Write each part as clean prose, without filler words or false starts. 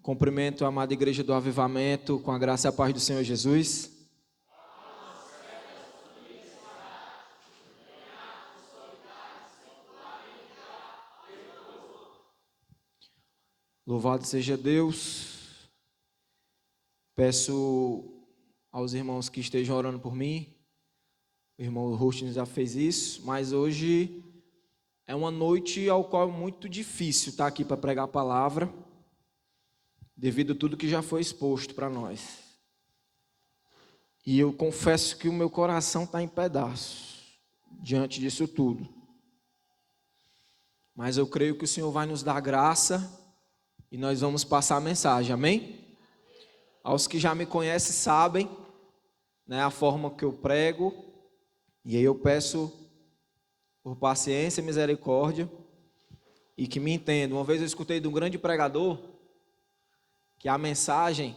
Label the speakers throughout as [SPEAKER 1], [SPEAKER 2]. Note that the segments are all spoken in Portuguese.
[SPEAKER 1] Cumprimento a amada Igreja do Avivamento com a graça e a paz do Senhor Jesus. Louvado seja Deus. Peço aos irmãos que estejam orando por mim. O irmão Rustins já fez isso, mas hoje é uma noite ao qual é muito difícil estar aqui para pregar a palavra, devido a tudo que já foi exposto para nós. E eu confesso que o meu coração está em pedaços diante disso tudo. Mas eu creio que o Senhor vai nos dar graça e nós vamos passar a mensagem, amém? Aos que já me conhecem sabem, né, a forma que eu prego, e aí eu peço por paciência e misericórdia e que me entendam. Uma vez eu escutei de um grande pregador que a mensagem,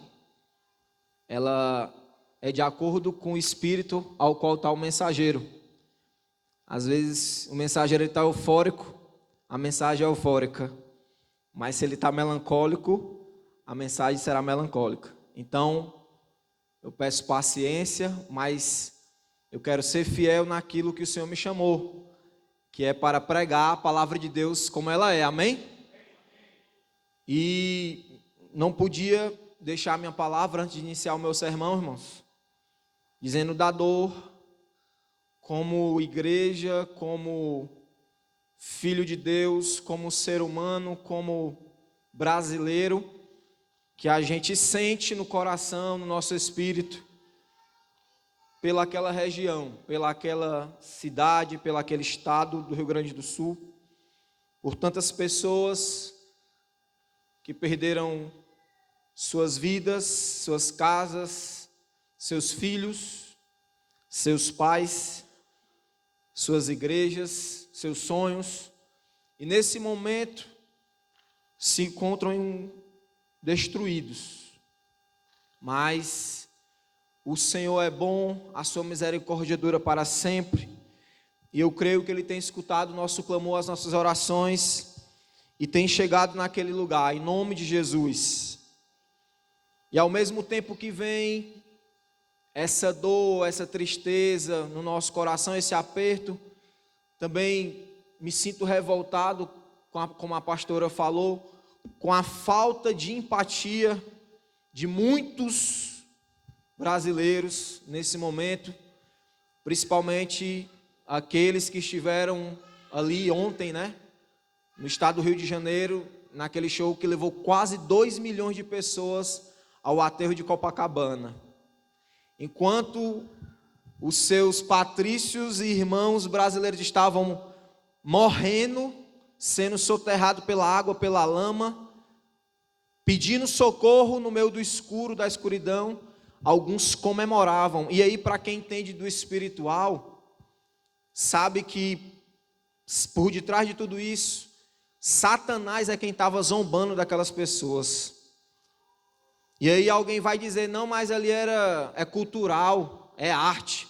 [SPEAKER 1] ela é de acordo com o espírito ao qual está o mensageiro. Às vezes o mensageiro está eufórico, a mensagem é eufórica. Mas se ele está melancólico, a mensagem será melancólica. Então, eu peço paciência, mas eu quero ser fiel naquilo que o Senhor me chamou, que é para pregar a palavra de Deus como ela é, amém? E não podia deixar minha palavra antes de iniciar o meu sermão, irmãos, dizendo da dor, como igreja, como filho de Deus, como ser humano, como brasileiro, que a gente sente no coração, no nosso espírito, pelaquela região, pelaquela cidade, pelaquele estado do Rio Grande do Sul, por tantas pessoas que perderam suas vidas, suas casas, seus filhos, seus pais, suas igrejas, seus sonhos, e nesse momento se encontram destruídos. Mas o Senhor é bom, a sua misericórdia dura para sempre, e eu creio que Ele tem escutado o nosso clamor, as nossas orações, e tem chegado naquele lugar, em nome de Jesus. E ao mesmo tempo que vem essa dor, essa tristeza no nosso coração, esse aperto, também me sinto revoltado, como a pastora falou, com a falta de empatia de muitos brasileiros nesse momento, principalmente aqueles que estiveram ali ontem, né, no estado do Rio de Janeiro, naquele show que levou quase 2 milhões de pessoas ao aterro de Copacabana. Enquanto os seus patrícios e irmãos brasileiros estavam morrendo, sendo soterrados pela água, pela lama, pedindo socorro no meio do escuro, da escuridão, alguns comemoravam. E aí, para quem entende do espiritual, sabe que por detrás de tudo isso, Satanás é quem estava zombando daquelas pessoas. E aí alguém vai dizer, não, mas ali é cultural, é arte.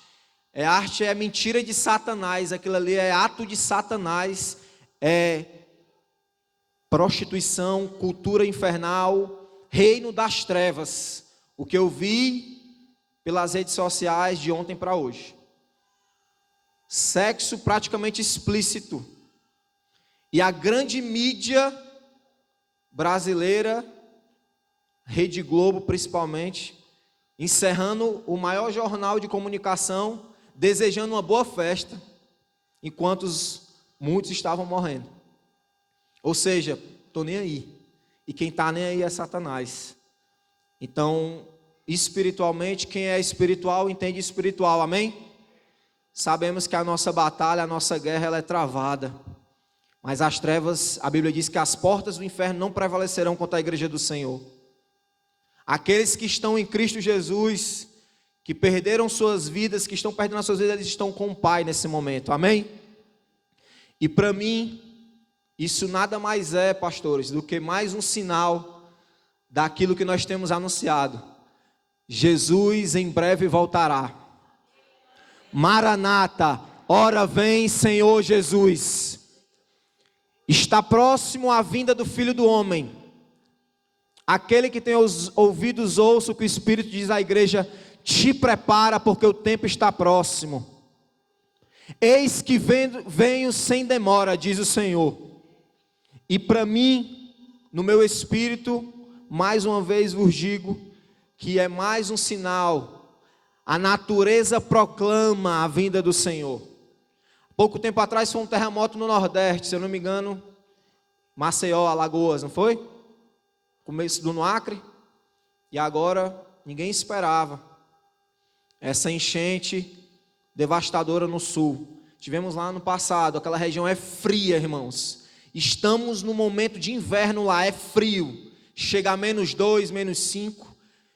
[SPEAKER 1] É arte, é mentira de Satanás, aquilo ali é ato de Satanás, é prostituição, cultura infernal, reino das trevas. O que eu vi pelas redes sociais de ontem para hoje. Sexo praticamente explícito. E a grande mídia brasileira, Rede Globo principalmente, encerrando o maior jornal de comunicação, desejando uma boa festa, enquanto muitos estavam morrendo. Ou seja, estou nem aí. E quem está nem aí é Satanás. Então, espiritualmente, quem é espiritual entende espiritual, amém? Sabemos que a nossa batalha, a nossa guerra, ela é travada. Mas as trevas, a Bíblia diz que as portas do inferno não prevalecerão contra a igreja do Senhor. Aqueles que estão em Cristo Jesus, que perderam suas vidas, que estão perdendo as suas vidas, eles estão com o Pai nesse momento, amém? E para mim, isso nada mais é, pastores, do que mais um sinal daquilo que nós temos anunciado. Jesus em breve voltará. Maranata, ora vem, Senhor Jesus. Está próximo a vinda do Filho do Homem. Aquele que tem os ouvidos, ouça o que o Espírito diz à igreja: te prepara, porque o tempo está próximo. Eis que venho sem demora, diz o Senhor. E para mim, no meu espírito, mais uma vez vos digo, que é mais um sinal. A natureza proclama a vinda do Senhor. Pouco tempo atrás foi um terremoto no Nordeste, se eu não me engano, Maceió, Alagoas, não foi? Começo do Acre. E agora, ninguém esperava essa enchente devastadora no sul. Tivemos lá no passado, aquela região é fria, irmãos. Estamos no momento de inverno lá, é frio. Chega a -2, -5.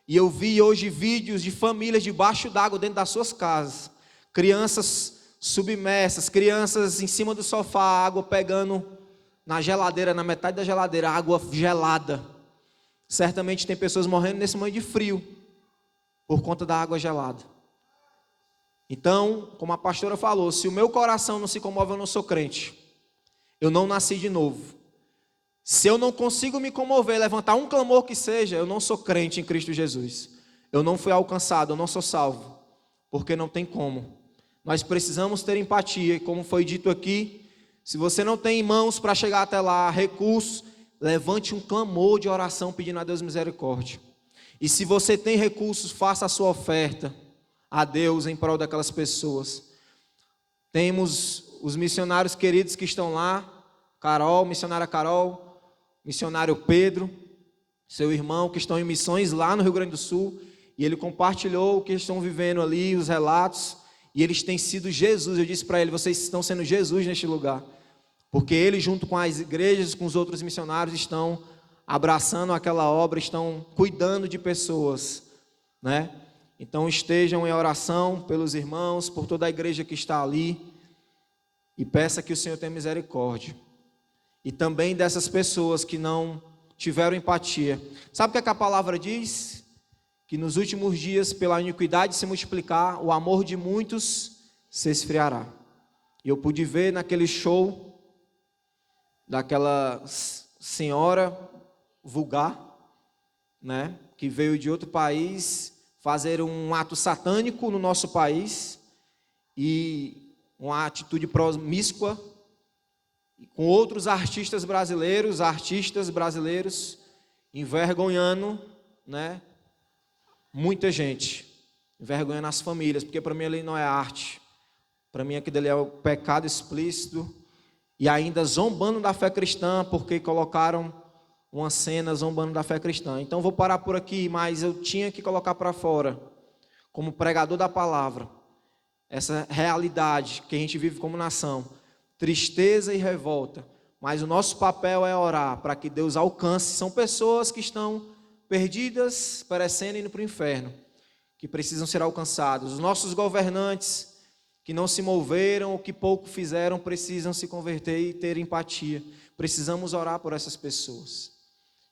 [SPEAKER 1] E eu vi hoje vídeos de famílias debaixo d'água dentro das suas casas. Crianças submersas, crianças em cima do sofá, água pegando na geladeira, na metade da geladeira, água gelada. Certamente tem pessoas morrendo nesse momento de frio, por conta da água gelada. Então, como a pastora falou, se o meu coração não se comove, eu não sou crente. Eu não nasci de novo. Se eu não consigo me comover, levantar um clamor que seja, eu não sou crente em Cristo Jesus. Eu não fui alcançado, eu não sou salvo. Porque não tem como. Nós precisamos ter empatia, e como foi dito aqui, se você não tem mãos para chegar até lá, recursos, levante um clamor de oração pedindo a Deus misericórdia. E se você tem recursos, faça a sua oferta a Deus em prol daquelas pessoas. Temos os missionários queridos que estão lá, missionária Carol, missionário Pedro, seu irmão, que estão em missões lá no Rio Grande do Sul, e ele compartilhou o que estão vivendo ali, os relatos, e eles têm sido Jesus. Eu disse para ele: vocês estão sendo Jesus neste lugar, porque ele, junto com as igrejas, com os outros missionários, estão abraçando aquela obra, estão cuidando de pessoas, né? Então estejam em oração pelos irmãos, por toda a igreja que está ali, e peça que o Senhor tenha misericórdia. E também dessas pessoas que não tiveram empatia. Sabe o que a palavra diz? Que nos últimos dias, pela iniquidade se multiplicar, o amor de muitos se esfriará. E eu pude ver naquele show daquela senhora vulgar, né, que veio de outro país fazer um ato satânico no nosso país, e uma atitude promíscua, com outros artistas brasileiros envergonhando, né, muita gente, envergonhando as famílias, porque para mim ali não é arte, para mim aquilo ali é o pecado explícito, e ainda zombando da fé cristã, porque colocaram uma cena zombando da fé cristã. Então vou parar por aqui, mas eu tinha que colocar para fora, como pregador da palavra, essa realidade que a gente vive como nação, tristeza e revolta, mas o nosso papel é orar para que Deus alcance. São pessoas que estão perdidas, perecendo e indo para o inferno, que precisam ser alcançados. Os nossos governantes que não se moveram ou que pouco fizeram precisam se converter e ter empatia. Precisamos orar por essas pessoas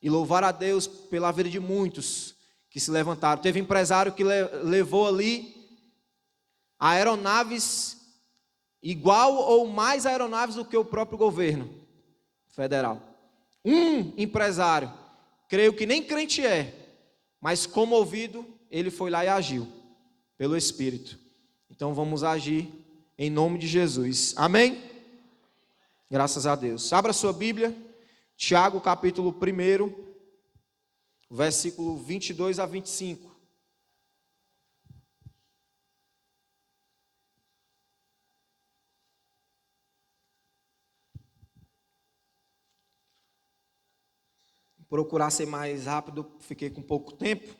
[SPEAKER 1] e louvar a Deus pela vida de muitos que se levantaram. Teve empresário que levou ali aeronaves igual ou mais aeronaves do que o próprio governo federal. Um empresário, creio que nem crente é, mas comovido, ele foi lá e agiu pelo Espírito. Então vamos agir em nome de Jesus. Amém? Graças a Deus. Abra sua Bíblia, Tiago capítulo 1, versículo 22 a 25. Procurar ser mais rápido, fiquei com pouco tempo.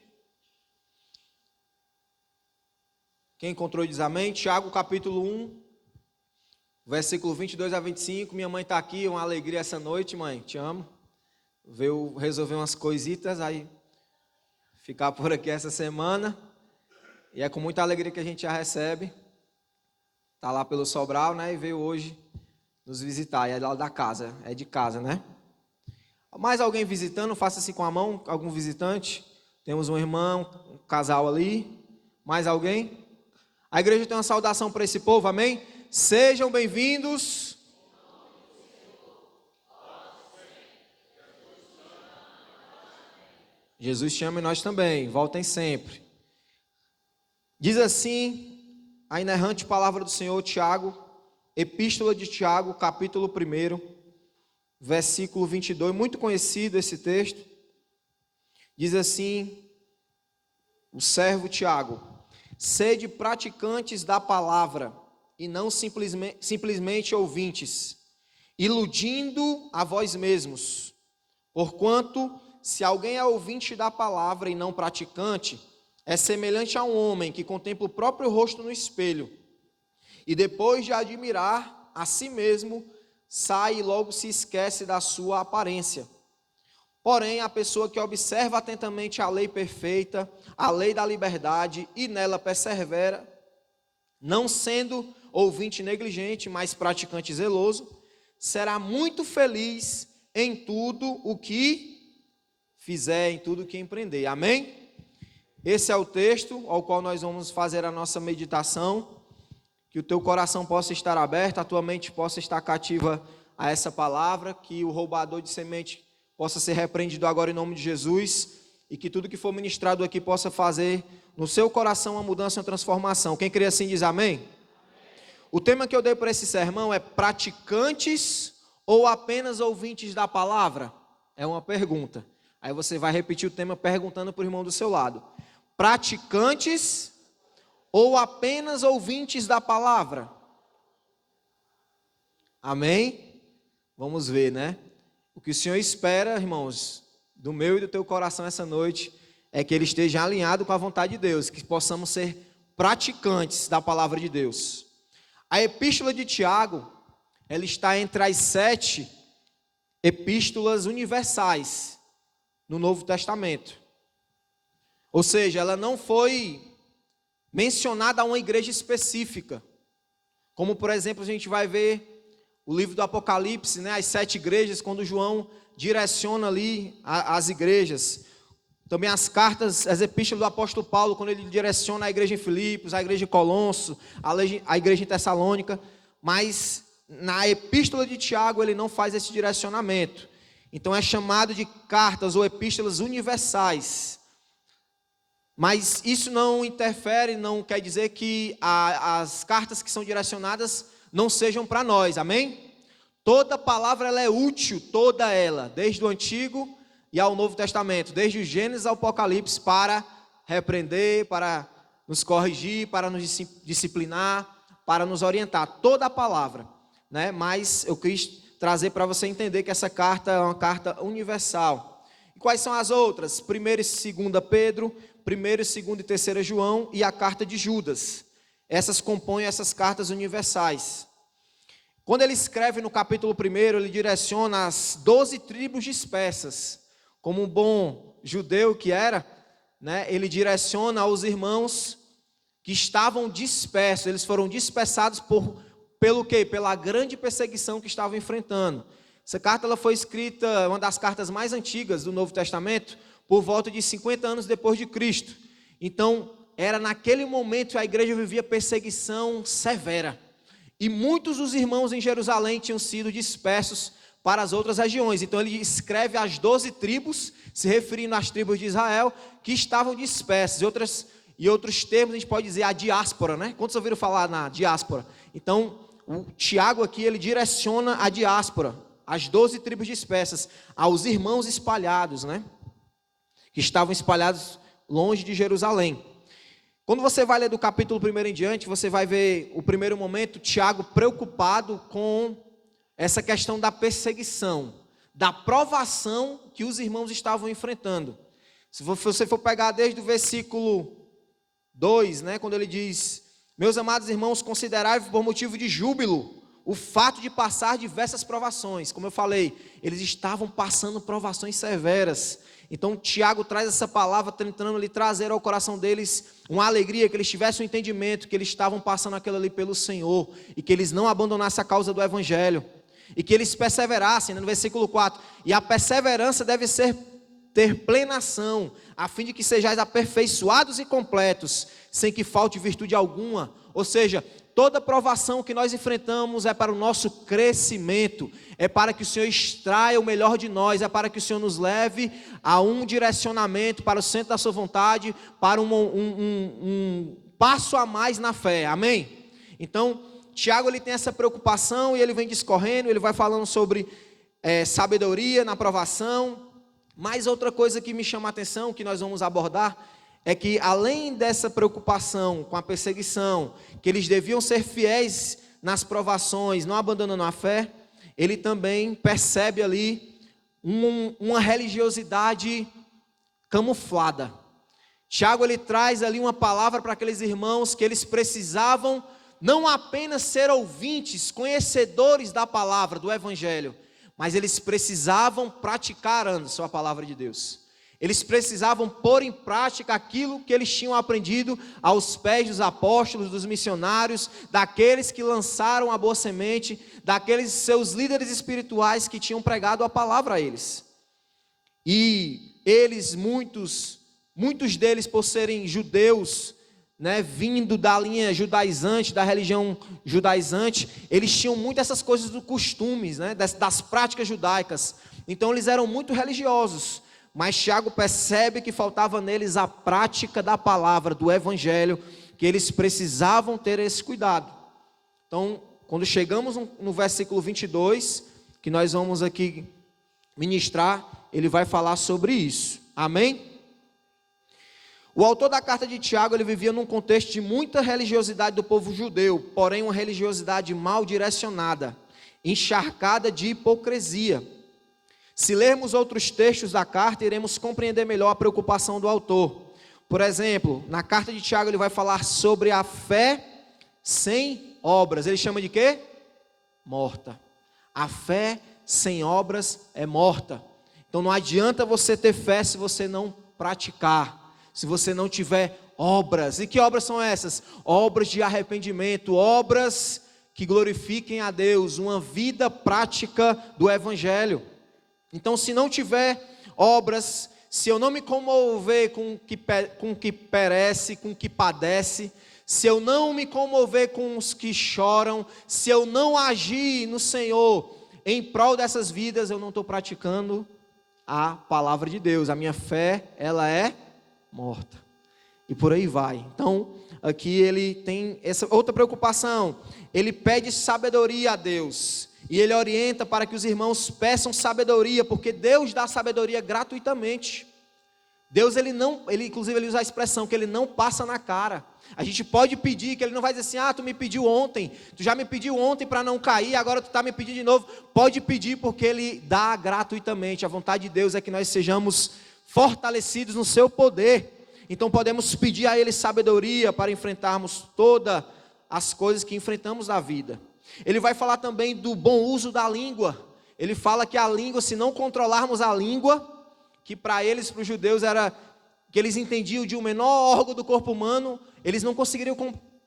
[SPEAKER 1] Quem encontrou diz amém. Tiago capítulo 1, versículo 22 a 25. Minha mãe está aqui, uma alegria essa noite, mãe, te amo. Veio resolver umas coisitas, aí ficar por aqui essa semana. E é com muita alegria que a gente já recebe. Está lá pelo Sobral, né? E veio hoje nos visitar. E é lá da casa, é de casa, né? Mais alguém visitando? Faça assim com a mão, algum visitante. Temos um irmão, um casal ali. Mais alguém? A igreja tem uma saudação para esse povo, amém? Sejam bem-vindos. Jesus chama e nós também, voltem sempre. Diz assim a inerrante palavra do Senhor, Tiago, Epístola de Tiago, capítulo 1, versículo 22, muito conhecido esse texto. Diz assim o servo Tiago: sede praticantes da palavra e não simplesmente ouvintes, iludindo a vós mesmos. Porquanto, se alguém é ouvinte da palavra e não praticante, é semelhante a um homem que contempla o próprio rosto no espelho, e depois de admirar a si mesmo, sai e logo se esquece da sua aparência. Porém, a pessoa que observa atentamente a lei perfeita, a lei da liberdade, e nela persevera, não sendo ouvinte negligente, mas praticante zeloso, será muito feliz em tudo o que fizer, em tudo o que empreender. Amém? Esse é o texto ao qual nós vamos fazer a nossa meditação. Que o teu coração possa estar aberto, a tua mente possa estar cativa a essa palavra, que o roubador de semente possa ser repreendido agora em nome de Jesus, e que tudo que for ministrado aqui possa fazer no seu coração uma mudança, uma transformação. Quem crê assim diz amém? Amém. O tema que eu dei para esse sermão é: praticantes ou apenas ouvintes da palavra? É uma pergunta. Aí você vai repetir o tema perguntando para o irmão do seu lado: praticantes ou apenas ouvintes da palavra? Amém? Vamos ver, né? O que o Senhor espera, irmãos, do meu e do teu coração essa noite, é que ele esteja alinhado com a vontade de Deus, que possamos ser praticantes da palavra de Deus. A epístola de Tiago, ela está entre as 7 epístolas universais no Novo Testamento. Ou seja, ela não foi mencionada a uma igreja específica, como por exemplo a gente vai ver o livro do Apocalipse, né, as 7 igrejas, quando João direciona ali as igrejas. Também as cartas, as epístolas do apóstolo Paulo, quando ele direciona a igreja em Filipos, a igreja em Colossos, a igreja em Tessalônica. Mas na epístola de Tiago ele não faz esse direcionamento. Então é chamado de cartas ou epístolas universais. Mas isso não interfere, não quer dizer que as cartas que são direcionadas não sejam para nós, amém? Toda palavra ela é útil, toda ela, desde o Antigo e ao Novo Testamento, desde o Gênesis ao Apocalipse, para repreender, para nos corrigir, para nos disciplinar, para nos orientar, toda a palavra, né? Mas eu quis trazer para você entender que essa carta é uma carta universal. E quais são as outras? 1 e 2 Pedro, 1 e 2 e 3 João e a carta de Judas. Essas compõem essas cartas universais. Quando ele escreve no capítulo 1, ele direciona as 12 tribos dispersas. Como um bom judeu que era, né, ele direciona aos irmãos que estavam dispersos. Eles foram dispersados pelo quê? Pela grande perseguição que estavam enfrentando. Essa carta ela foi escrita, uma das cartas mais antigas do Novo Testamento, por volta de 50 anos depois de Cristo. Então, era naquele momento que a igreja vivia perseguição severa. E muitos dos irmãos em Jerusalém tinham sido dispersos para as outras regiões. Então ele escreve as 12 tribos, se referindo às tribos de Israel, que estavam dispersas. E outros termos a gente pode dizer a diáspora, né? Quantos ouviram falar na diáspora? Então, o Tiago aqui, ele direciona a diáspora, as 12 tribos dispersas, aos irmãos espalhados, né? Que estavam espalhados longe de Jerusalém. Quando você vai ler do capítulo 1 em diante, você vai ver o primeiro momento, Tiago preocupado com essa questão da perseguição, da provação que os irmãos estavam enfrentando. Se você for pegar desde o versículo 2, né, quando ele diz: meus amados irmãos, considerai por motivo de júbilo o fato de passar diversas provações. Como eu falei, eles estavam passando provações severas. Então Tiago traz essa palavra tentando lhe trazer ao coração deles uma alegria, que eles tivessem um entendimento que eles estavam passando aquilo ali pelo Senhor, e que eles não abandonassem a causa do Evangelho, e que eles perseverassem, né, no versículo 4, e a perseverança deve ter plena ação, a fim de que sejais aperfeiçoados e completos, sem que falte virtude alguma. Ou seja, toda provação que nós enfrentamos é para o nosso crescimento, é para que o Senhor extraia o melhor de nós, é para que o Senhor nos leve a um direcionamento para o centro da sua vontade, para um passo a mais na fé, amém? Então, Tiago ele tem essa preocupação e ele vem discorrendo, ele vai falando sobre sabedoria na provação. Mas outra coisa que me chama a atenção, que nós vamos abordar, é que além dessa preocupação com a perseguição, que eles deviam ser fiéis nas provações, não abandonando a fé, ele também percebe ali uma religiosidade camuflada. Tiago ele traz ali uma palavra para aqueles irmãos que eles precisavam não apenas ser ouvintes, conhecedores da palavra, do evangelho, mas eles precisavam praticar, Anderson, a palavra de Deus. Eles precisavam pôr em prática aquilo que eles tinham aprendido aos pés dos apóstolos, dos missionários, daqueles que lançaram a boa semente, daqueles seus líderes espirituais que tinham pregado a palavra a eles. E eles, muitos deles, por serem judeus, né, vindo da linha judaizante, da religião judaizante, eles tinham muito essas coisas dos costumes, né, das práticas judaicas. Então eles eram muito religiosos. Mas Tiago percebe que faltava neles a prática da palavra, do evangelho, que eles precisavam ter esse cuidado. Então, quando chegamos no versículo 22, que nós vamos aqui ministrar, ele vai falar sobre isso. Amém? O autor da carta de Tiago, ele vivia num contexto de muita religiosidade do povo judeu, porém uma religiosidade mal direcionada, encharcada de hipocrisia. Se lermos outros textos da carta, iremos compreender melhor a preocupação do autor. Por exemplo, na carta de Tiago ele vai falar sobre a fé sem obras. Ele chama de quê? Morta. A fé sem obras é morta. Então não adianta você ter fé se você não praticar, se você não tiver obras. E que obras são essas? Obras de arrependimento, obras que glorifiquem a Deus, uma vida prática do evangelho. Então, se não tiver obras, se eu não me comover com o que perece, com o que padece, se eu não me comover com os que choram, se eu não agir no Senhor em prol dessas vidas, eu não estou praticando a palavra de Deus. A minha fé, ela é morta. E por aí vai. Então, aqui ele tem essa outra preocupação. Ele pede sabedoria a Deus. E ele orienta para que os irmãos peçam sabedoria, porque Deus dá sabedoria gratuitamente. Deus, inclusive ele usa a expressão que ele não passa na cara. A gente pode pedir, que ele não vai dizer assim, tu me pediu ontem, tu já me pediu ontem para não cair, agora tu está me pedindo de novo. Pode pedir, porque ele dá gratuitamente. A vontade de Deus é que nós sejamos fortalecidos no seu poder. Então podemos pedir a ele sabedoria para enfrentarmos todas as coisas que enfrentamos na vida. Ele vai falar também do bom uso da língua. Ele fala que a língua, se não controlarmos a língua, que para eles, para os judeus, era que eles entendiam de um menor órgão do corpo humano, eles não conseguiriam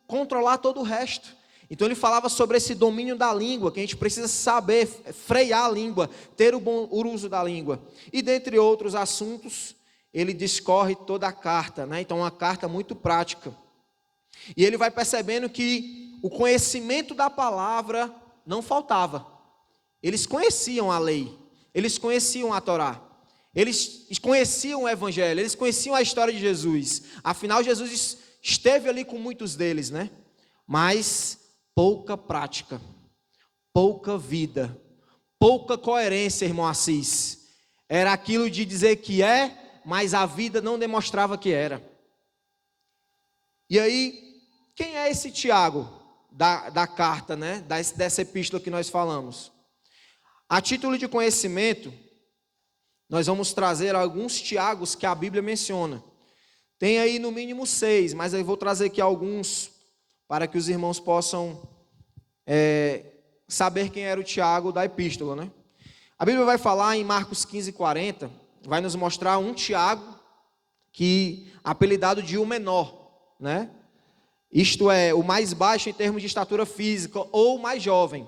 [SPEAKER 1] controlar todo o resto. Então ele falava sobre esse domínio da língua, que a gente precisa saber frear a língua, ter o bom uso da língua. E dentre outros assuntos, ele discorre toda a carta, né? Então uma carta muito prática. E ele vai percebendo que o conhecimento da palavra não faltava. Eles conheciam a lei, eles conheciam a Torá, eles conheciam o evangelho, eles conheciam a história de Jesus. Afinal, Jesus esteve ali com muitos deles, né? Mas pouca prática, pouca vida, pouca coerência, irmão Assis. Era aquilo de dizer que mas a vida não demonstrava que era. E aí, quem é esse Tiago da carta, né? Dessa epístola que nós falamos? A título de conhecimento, nós vamos trazer alguns Tiagos que a Bíblia menciona. Tem aí no mínimo 6, mas eu vou trazer aqui alguns para que os irmãos possam saber quem era o Tiago da epístola, né? A Bíblia vai falar em Marcos 15:40, vai nos mostrar um Tiago que apelidado de o menor, né? Isto é, o mais baixo em termos de estatura física ou o mais jovem.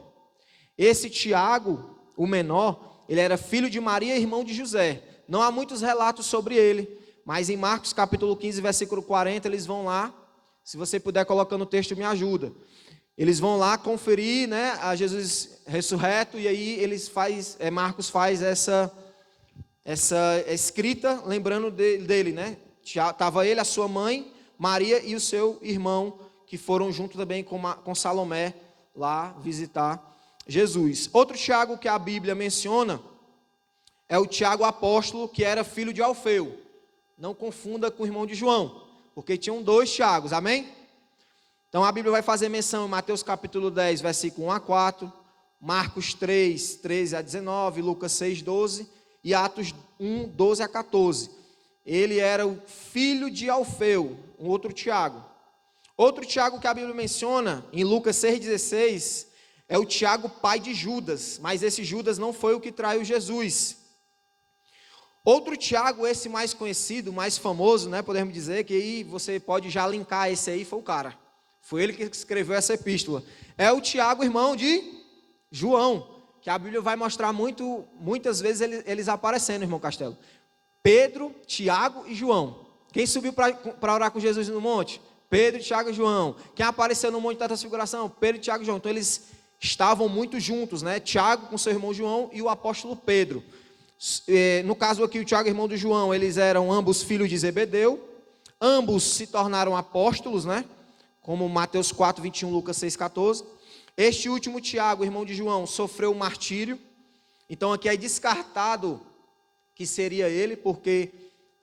[SPEAKER 1] Esse Tiago, o menor, ele era filho de Maria e irmão de José. Não há muitos relatos sobre ele, mas em Marcos capítulo 15, versículo 40, eles vão lá. Se você puder colocar no texto, me ajuda. Eles vão lá conferir, né, a Jesus ressurreto, e aí Marcos faz essa escrita, lembrando dele, né? Estava ele, a sua mãe, Maria e o seu irmão, que foram junto também com Salomé lá visitar Jesus. Outro Tiago que a Bíblia menciona é o Tiago apóstolo, que era filho de Alfeu. Não confunda com o irmão de João, porque tinham 2 Tiagos, amém? Então a Bíblia vai fazer menção em Mateus capítulo 10, versículo 1 a 4, Marcos 3, 13 a 19, Lucas 6, 12 e Atos 1, 12 a 14. Ele era o filho de Alfeu, um outro Tiago. Outro Tiago que a Bíblia menciona, em Lucas 6,16, é o Tiago pai de Judas, mas esse Judas não foi o que traiu Jesus. Outro Tiago, esse mais conhecido, mais famoso, né, podemos dizer, que aí você pode já linkar esse aí, foi o cara. Foi ele que escreveu essa epístola. É o Tiago, irmão de João, que a Bíblia vai mostrar muitas vezes eles aparecendo, irmão Castelo. Pedro, Tiago e João. Quem subiu para orar com Jesus no monte? Pedro, Tiago e João. Quem apareceu no monte da transfiguração? Pedro, Tiago e João. Então eles estavam muito juntos, né? Tiago com seu irmão João e o apóstolo Pedro. No caso aqui, o Tiago, irmão do João, eles eram ambos filhos de Zebedeu. Ambos se tornaram apóstolos, né? Como Mateus 4, 21, Lucas 6, 14. Este último Tiago, irmão de João, sofreu martírio. Então aqui é descartado que seria ele, porque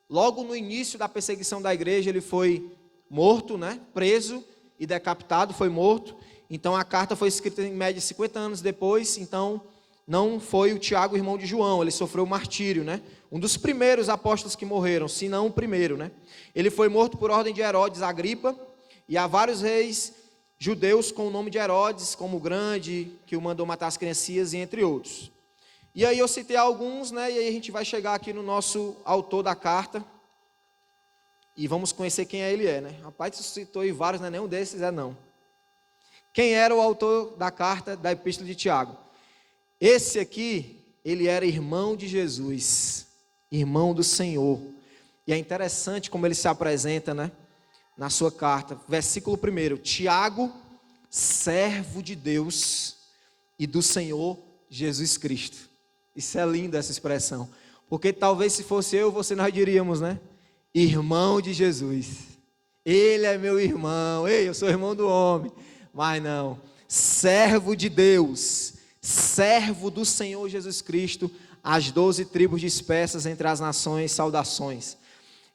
[SPEAKER 1] logo no início da perseguição da igreja ele foi morto, né? Preso e decapitado, foi morto. Então a carta foi escrita em média 50 anos depois, então não foi o Tiago, irmão de João, ele sofreu martírio, né? Um dos primeiros apóstolos que morreram, se não o primeiro, né? Ele foi morto por ordem de Herodes Agripa, e há vários reis judeus com o nome de Herodes, como o Grande, que o mandou matar as criancinhas, e entre outros. E aí eu citei alguns, né? E aí a gente vai chegar aqui no nosso autor da carta, e vamos conhecer quem ele é, né? Rapaz, você citou aí vários, não é nenhum desses, não. Quem era o autor da carta da Epístola de Tiago? Esse aqui, ele era irmão de Jesus, irmão do Senhor. E é interessante como ele se apresenta, né? Na sua carta, versículo 1, Tiago, servo de Deus e do Senhor Jesus Cristo. Isso é lindo, essa expressão, porque talvez se fosse eu, você nós diríamos, né? Irmão de Jesus, ele é meu irmão, ei, eu sou irmão do homem, mas não, servo de Deus, servo do Senhor Jesus Cristo, as 12 tribos dispersas entre as nações, saudações.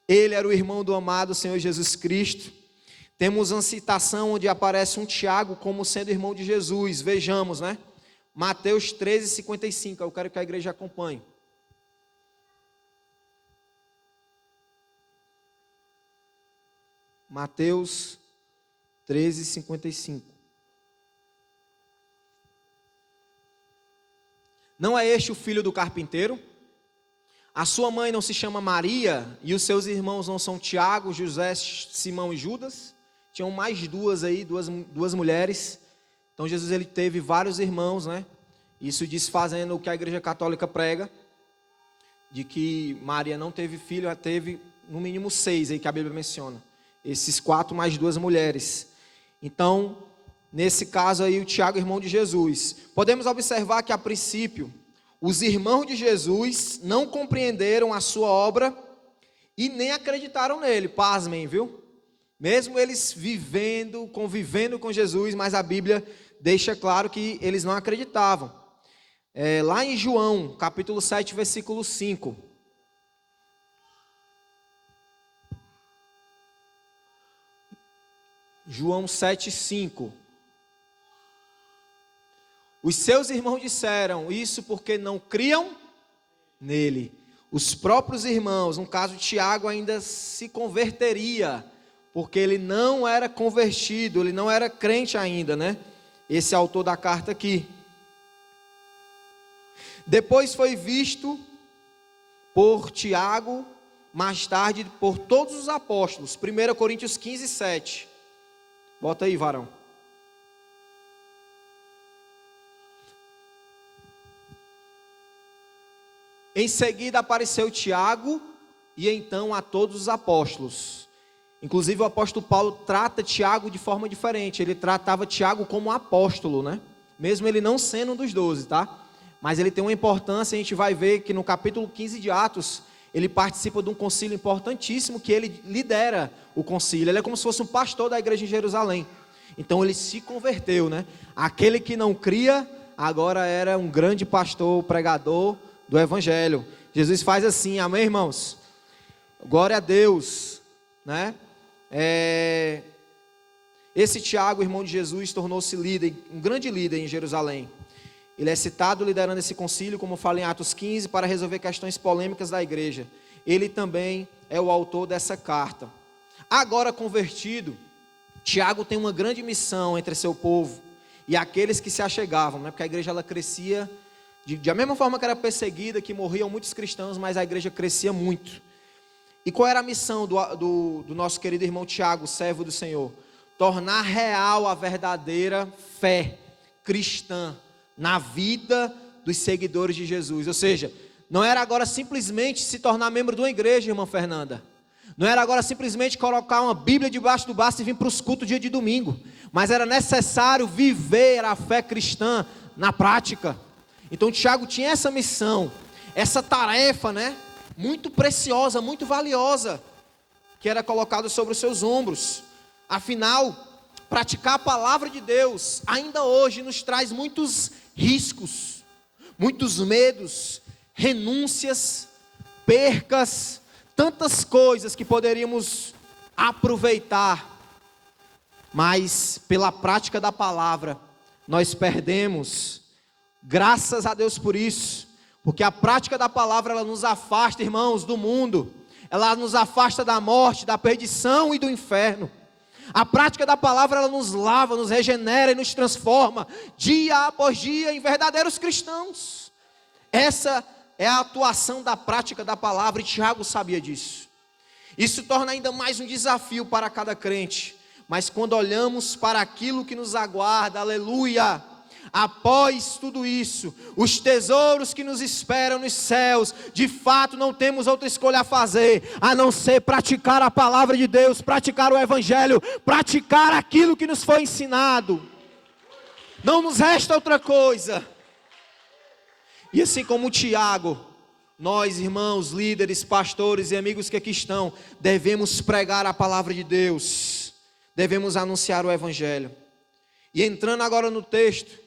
[SPEAKER 1] Ele era o irmão do amado Senhor Jesus Cristo. Temos uma citação onde aparece um Tiago como sendo irmão de Jesus. Vejamos, né? Mateus 13, 55. Eu quero que a igreja acompanhe. Mateus 13, 55. Não é este o filho do carpinteiro? A sua mãe não se chama Maria, e os seus irmãos não são Tiago, José, Simão e Judas? Tinham mais duas aí, duas mulheres. Então Jesus ele teve vários irmãos, né? Isso desfazendo o que a igreja católica prega, de que Maria não teve filho, ela teve no mínimo 6 aí que a Bíblia menciona. Esses 4 mais 2 mulheres. Então, nesse caso aí, o Tiago, irmão de Jesus. Podemos observar que a princípio, os irmãos de Jesus não compreenderam a sua obra e nem acreditaram nele, pasmem, viu? Mesmo eles vivendo, convivendo com Jesus, mas a Bíblia deixa claro que eles não acreditavam. Lá em João, capítulo 7, versículo 5. João 7, 5. Os seus irmãos disseram isso porque não criam nele. Os próprios irmãos, no caso Tiago, ainda se converteria, porque ele não era convertido, ele não era crente ainda, né? Esse autor da carta aqui. Depois foi visto por Tiago, mais tarde por todos os apóstolos. 1 Coríntios 15, 7. Bota aí, varão. Em seguida apareceu Tiago, e então a todos os apóstolos. Inclusive o apóstolo Paulo trata Tiago de forma diferente. Ele tratava Tiago como apóstolo, né? Mesmo ele não sendo um dos 12, tá? Mas ele tem uma importância, a gente vai ver que no capítulo 15 de Atos, ele participa de um concílio importantíssimo, que ele lidera o concílio. Ele é como se fosse um pastor da igreja em Jerusalém. Então ele se converteu, né? Aquele que não cria, agora era um grande pastor, pregador do evangelho. Jesus faz assim, amém, irmãos? Glória a Deus, né? Esse Tiago, irmão de Jesus, tornou-se líder, um grande líder em Jerusalém. Ele é citado liderando esse concílio, como eu falei em Atos 15, para resolver questões polêmicas da igreja. Ele também é o autor dessa carta. Agora convertido, Tiago tem uma grande missão entre seu povo e aqueles que se achegavam, né? Porque a igreja ela crescia, da mesma forma que era perseguida, que morriam muitos cristãos, mas a igreja crescia muito. E qual era a missão do nosso querido irmão Tiago, servo do Senhor? Tornar real a verdadeira fé cristã na vida dos seguidores de Jesus. Ou seja, não era agora simplesmente se tornar membro de uma igreja, irmã Fernanda. Não era agora simplesmente colocar uma Bíblia debaixo do braço e vir para os cultos dia de domingo. Mas era necessário viver a fé cristã na prática. Então Tiago tinha essa missão, essa tarefa, né? Muito preciosa, muito valiosa, que era colocado sobre os seus ombros. Afinal, praticar a palavra de Deus, ainda hoje nos traz muitos riscos, muitos medos, renúncias, percas, tantas coisas que poderíamos aproveitar, mas pela prática da palavra, nós perdemos. Graças a Deus por isso, porque a prática da palavra, ela nos afasta, irmãos, do mundo, ela nos afasta da morte, da perdição e do inferno. A prática da palavra, ela nos lava, nos regenera e nos transforma, dia após dia, em verdadeiros cristãos. Essa é a atuação da prática da palavra, e Tiago sabia disso. Isso torna ainda mais um desafio para cada crente, mas quando olhamos para aquilo que nos aguarda, aleluia, após tudo isso, os tesouros que nos esperam nos céus, de fato não temos outra escolha a fazer, a não ser praticar a palavra de Deus, praticar o evangelho, praticar aquilo que nos foi ensinado. Não nos resta outra coisa. E assim como Tiago, nós, irmãos, líderes, pastores e amigos que aqui estão, devemos pregar a palavra de Deus, devemos anunciar o evangelho. E entrando agora no texto,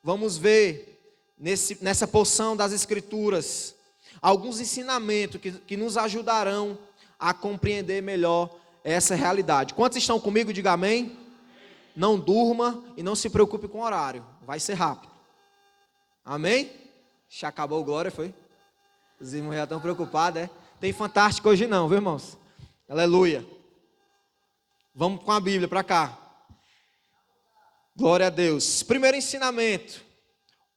[SPEAKER 1] vamos ver nessa porção das Escrituras alguns ensinamentos que nos ajudarão a compreender melhor essa realidade. Quantos estão comigo? Diga amém. Não durma e não se preocupe com o horário, vai ser rápido. Amém? Já acabou o glória, foi? Os irmãos já estão preocupados, é? Tem fantástico hoje não, viu, irmãos? Aleluia. Vamos com a Bíblia para cá. Glória a Deus. Primeiro ensinamento: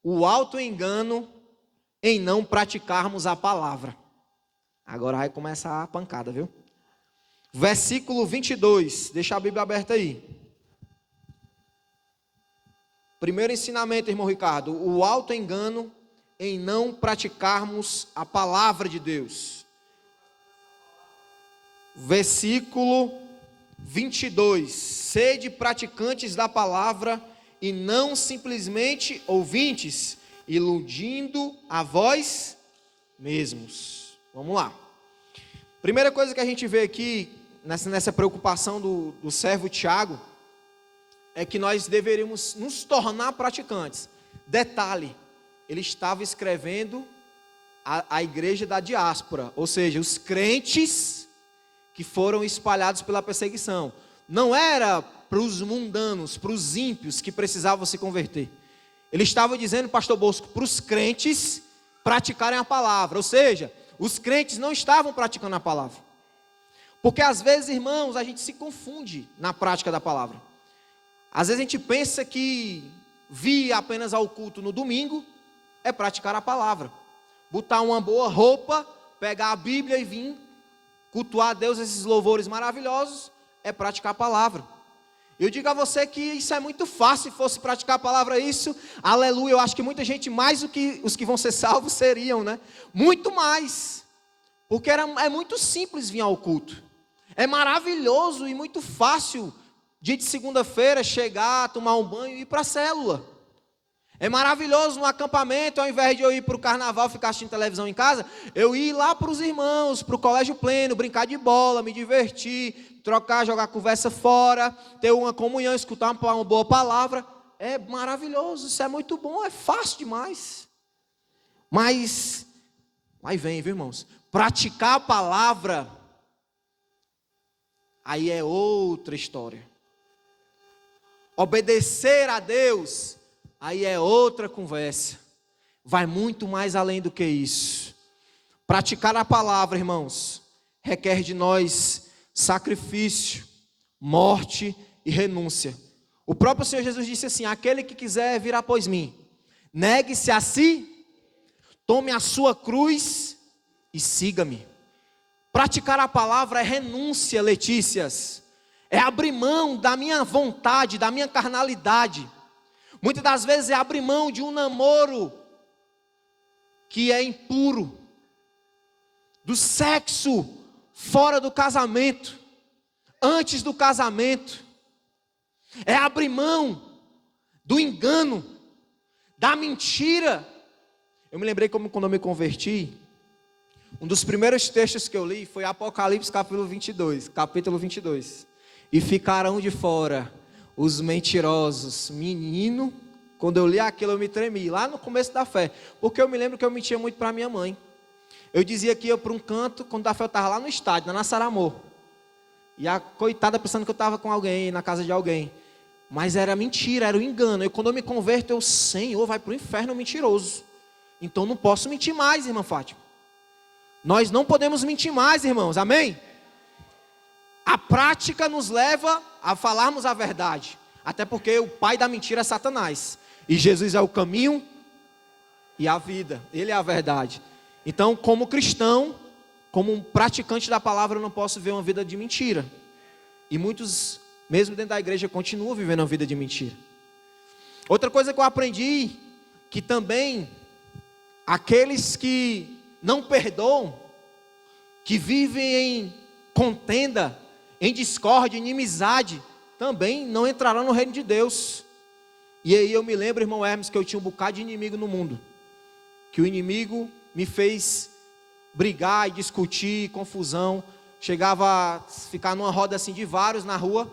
[SPEAKER 1] o auto-engano em não praticarmos a palavra. Agora vai começar a pancada, viu? Versículo 22, deixa a Bíblia aberta aí. Primeiro ensinamento, irmão Ricardo: o auto-engano em não praticarmos a palavra de Deus. Versículo 22, sede praticantes da palavra e não simplesmente ouvintes, iludindo a vós mesmos. Vamos lá. Primeira coisa que a gente vê aqui, nessa preocupação do servo Tiago, é que nós deveríamos nos tornar praticantes. Detalhe, ele estava escrevendo a igreja da diáspora, ou seja, os crentes que foram espalhados pela perseguição. Não era para os mundanos, para os ímpios que precisavam se converter. Ele estava dizendo, pastor Bosco, para os crentes praticarem a palavra. Ou seja, os crentes não estavam praticando a palavra. Porque às vezes, irmãos, a gente se confunde na prática da palavra. Às vezes a gente pensa que vir apenas ao culto no domingo é praticar a palavra. Botar uma boa roupa, pegar a Bíblia e vir cultuar a Deus, esses louvores maravilhosos, é praticar a palavra. Eu digo a você que isso é muito fácil. Se fosse praticar a palavra isso, aleluia, eu acho que muita gente, mais do que os que vão ser salvos seriam, né? Muito mais, porque é muito simples vir ao culto. É maravilhoso e muito fácil, dia de segunda-feira, chegar, tomar um banho e ir para a célula. É maravilhoso no acampamento, ao invés de eu ir para o carnaval, ficar assistindo televisão em casa, eu ir lá para os irmãos, para o colégio pleno, brincar de bola, me divertir, trocar, jogar conversa fora, ter uma comunhão, escutar uma boa palavra. É maravilhoso, isso é muito bom, é fácil demais. Mas, aí vem, viu, irmãos? Praticar a palavra, aí é outra história. Obedecer a Deus, aí é outra conversa. Vai muito mais além do que isso. Praticar a palavra, irmãos, requer de nós sacrifício, morte e renúncia. O próprio Senhor Jesus disse assim: aquele que quiser vir após mim, negue-se a si, tome a sua cruz e siga-me. Praticar a palavra é renúncia, Letícias. É abrir mão da minha vontade, da minha carnalidade. Muitas das vezes é abrir mão de um namoro que é impuro, do sexo fora do casamento, antes do casamento. É abrir mão do engano, da mentira. Eu me lembrei como quando eu me converti, um dos primeiros textos que eu li foi Apocalipse capítulo 22. E ficarão de fora os mentirosos. Menino, quando eu li aquilo eu me tremi, lá no começo da fé. Porque eu me lembro que eu mentia muito para minha mãe. Eu dizia que ia para um canto, quando da fé eu estava lá no estádio, na Nassaramor. E a coitada pensando que eu estava com alguém, na casa de alguém. Mas era mentira, era um engano. E quando eu me converto, Senhor, vai para o inferno mentiroso. Então não posso mentir mais, irmã Fátima. Nós não podemos mentir mais, irmãos, amém? A prática nos leva a falarmos a verdade. Até porque o pai da mentira é Satanás. E Jesus é o caminho e a vida. Ele é a verdade. Então, como cristão, como um praticante da palavra, eu não posso viver uma vida de mentira. E muitos, mesmo dentro da igreja, continuam vivendo uma vida de mentira. Outra coisa que eu aprendi, que também aqueles que não perdoam, que vivem em contenda, em discórdia, em inimizade, também não entrarão no reino de Deus. E aí eu me lembro, irmão Hermes, que eu tinha um bocado de inimigo no mundo. Que o inimigo me fez brigar e discutir, confusão. Chegava a ficar numa roda assim de vários na rua,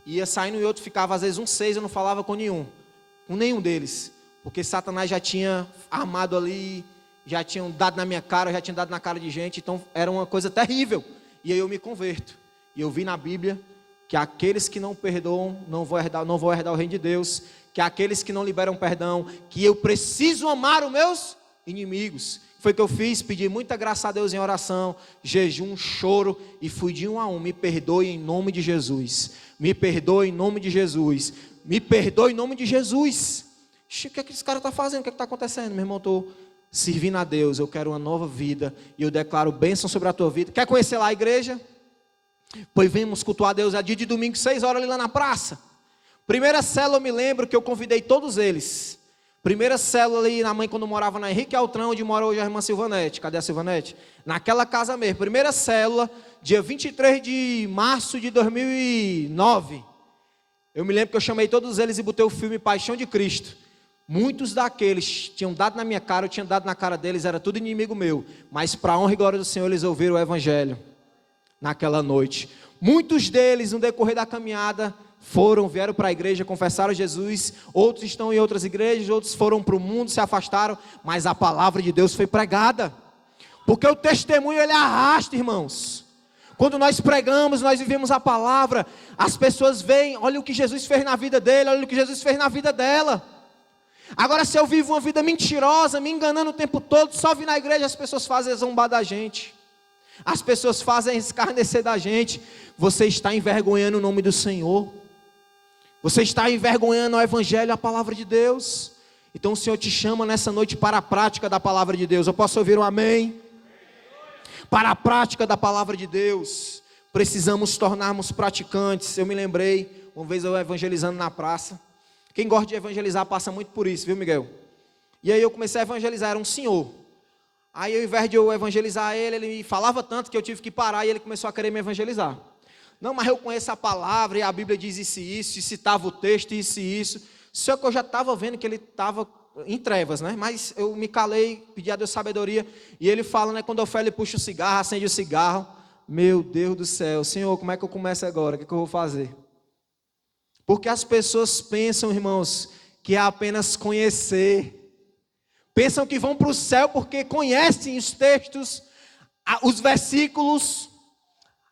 [SPEAKER 1] ia saindo e outro ficava, às vezes 6, eu não falava com nenhum deles. Porque Satanás já tinha armado ali, já tinham dado na minha cara, já tinha dado na cara de gente, então era uma coisa terrível. E aí eu me converto. E eu vi na Bíblia que aqueles que não perdoam não vão herdar o reino de Deus, que aqueles que não liberam perdão, que eu preciso amar os meus inimigos. Foi o que eu fiz, pedi muita graça a Deus em oração, jejum, choro, e fui de um a um. Me perdoe em nome de Jesus. Me perdoe em nome de Jesus. Me perdoe em nome de Jesus. O que é que esse cara está fazendo? O que é que está acontecendo? Meu irmão, estou servindo a Deus, eu quero uma nova vida, e eu declaro bênção sobre a tua vida. Quer conhecer lá a igreja? Pois vemos cultuar a Deus a dia de domingo, 6 horas ali lá na praça. Primeira célula eu me lembro que eu convidei todos eles. Primeira célula ali na mãe, quando morava na Henrique Altran, onde mora hoje a irmã Silvanete. Cadê a Silvanete? Naquela casa mesmo. Primeira célula, dia 23 de março de 2009. Eu me lembro que eu chamei todos eles e botei o filme Paixão de Cristo. Muitos daqueles tinham dado na minha cara, eu tinha dado na cara deles, era tudo inimigo meu. Mas para a honra e glória do Senhor, eles ouviram o evangelho naquela noite. Muitos deles, no decorrer da caminhada, vieram para a igreja, confessaram Jesus. Outros estão em outras igrejas, outros foram para o mundo, se afastaram. Mas a palavra de Deus foi pregada. Porque o testemunho, ele arrasta, irmãos. Quando nós pregamos, nós vivemos a palavra, as pessoas veem, olha o que Jesus fez na vida dele, olha o que Jesus fez na vida dela. Agora, se eu vivo uma vida mentirosa, me enganando o tempo todo, só vir na igreja, as pessoas fazem zombar da gente, as pessoas fazem escarnecer da gente. Você está envergonhando o nome do Senhor, você está envergonhando o evangelho, a palavra de Deus. Então o Senhor te chama nessa noite para a prática da palavra de Deus. Eu posso ouvir um amém? Para a prática da palavra de Deus, precisamos tornarmos praticantes. Eu me lembrei, uma vez eu evangelizando na praça. Quem gosta de evangelizar passa muito por isso, viu, Miguel? E aí eu comecei a evangelizar, era um senhor. Aí ao invés de eu evangelizar ele me falava tanto que eu tive que parar e ele começou a querer me evangelizar. Não, mas eu conheço a palavra e a Bíblia diz isso e isso, e citava o texto, isso e isso. Só que eu já estava vendo que ele estava em trevas, né? Mas eu me calei, pedi a Deus sabedoria, e ele fala, né? Quando Ofélio puxa o cigarro, acende o cigarro. Meu Deus do céu, Senhor, como é que eu começo agora? O que eu vou fazer? Porque as pessoas pensam, irmãos, que é apenas conhecer. Pensam que vão para o céu porque conhecem os textos, os versículos,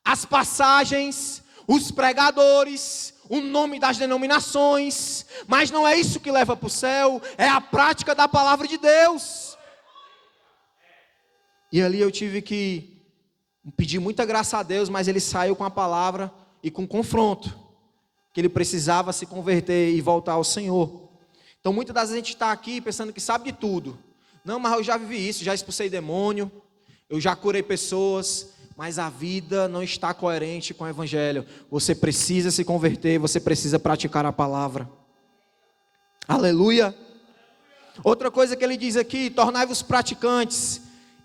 [SPEAKER 1] as passagens, os pregadores, o nome das denominações, mas não é isso que leva para o céu, é a prática da palavra de Deus. E ali eu tive que pedir muita graça a Deus, mas ele saiu com a palavra e com confronto, que ele precisava se converter e voltar ao Senhor. Então muitas das vezes a gente está aqui pensando que sabe de tudo. Não, mas eu já vivi isso, já expulsei demônio, eu já curei pessoas, mas a vida não está coerente com o Evangelho. Você precisa se converter, você precisa praticar a palavra. Aleluia. Outra coisa que ele diz aqui, tornai-vos praticantes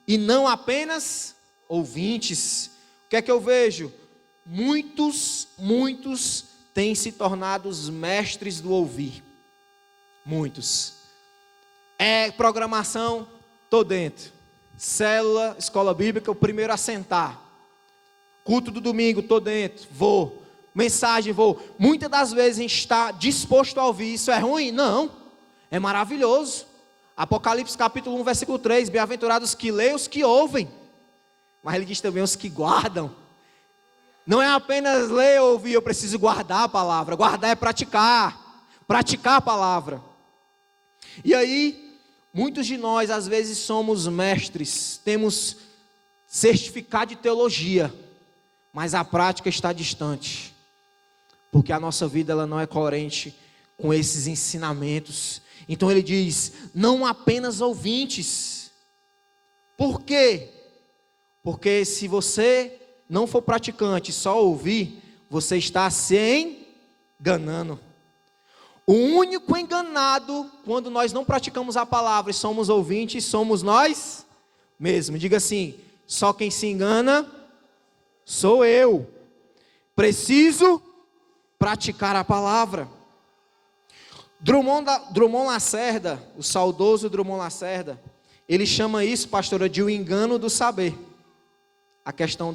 [SPEAKER 1] e não apenas ouvintes. O que é que eu vejo? Muitos têm se tornado os mestres do ouvir. Muitos. É programação, estou dentro. Célula, escola bíblica, o primeiro a sentar. Culto do domingo, estou dentro, vou. Mensagem, vou. Muitas das vezes a gente está disposto a ouvir. Isso é ruim? Não. É maravilhoso. Apocalipse capítulo 1, versículo 3. Bem-aventurados que leem, os que ouvem. Mas ele diz também os que guardam. Não é apenas ler ou ouvir, eu preciso guardar a palavra. Guardar é praticar. Praticar a palavra. E aí, muitos de nós às vezes somos mestres, temos certificado de teologia, mas a prática está distante, porque a nossa vida ela não é coerente com esses ensinamentos. Então ele diz, não apenas ouvintes. Por quê? Porque se você não for praticante, só ouvir, você está se enganando. O único enganado, quando nós não praticamos a palavra e somos ouvintes, somos nós mesmos. Diga assim, só quem se engana sou eu. Preciso praticar a palavra. Drummond Lacerda, o saudoso Drummond Lacerda, ele chama isso, pastora, de o engano do saber. A questão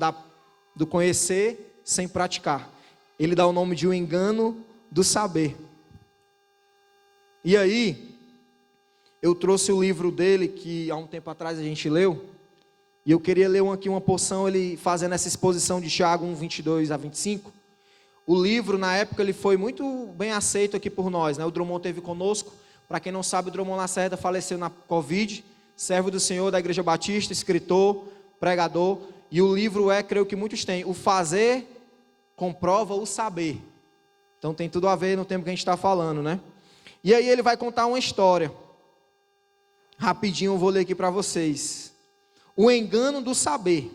[SPEAKER 1] do conhecer sem praticar. Ele dá o nome de o engano do saber. E aí, eu trouxe o livro dele, que há um tempo atrás a gente leu, e eu queria ler aqui uma porção, ele fazendo essa exposição de Tiago 1, 22 a 25. O livro, na época, ele foi muito bem aceito aqui por nós, né? O Drummond esteve conosco. Para quem não sabe, o Drummond Lacerda faleceu na Covid, servo do Senhor da Igreja Batista, escritor, pregador, e o livro creio que muitos têm, o fazer comprova o saber. Então tem tudo a ver no tempo que a gente está falando, né? E aí ele vai contar uma história. Rapidinho eu vou ler aqui para vocês. O engano do saber.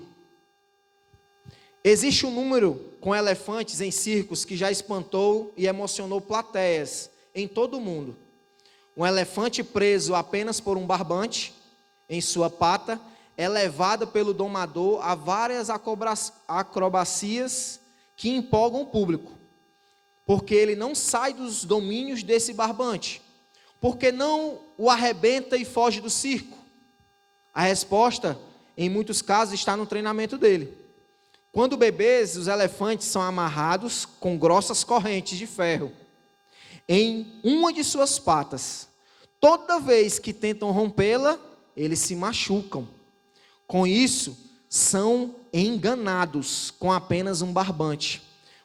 [SPEAKER 1] Existe um número com elefantes em circos que já espantou e emocionou plateias em todo o mundo. Um elefante preso apenas por um barbante em sua pata é levado pelo domador a várias acrobacias que empolgam o público, porque ele não sai dos domínios desse barbante, porque não o arrebenta e foge do circo. A resposta, em muitos casos, está no treinamento dele. Quando bebês, os elefantes são amarrados com grossas correntes de ferro em uma de suas patas. Toda vez que tentam rompê-la, eles se machucam. Com isso, são enganados com apenas um barbante,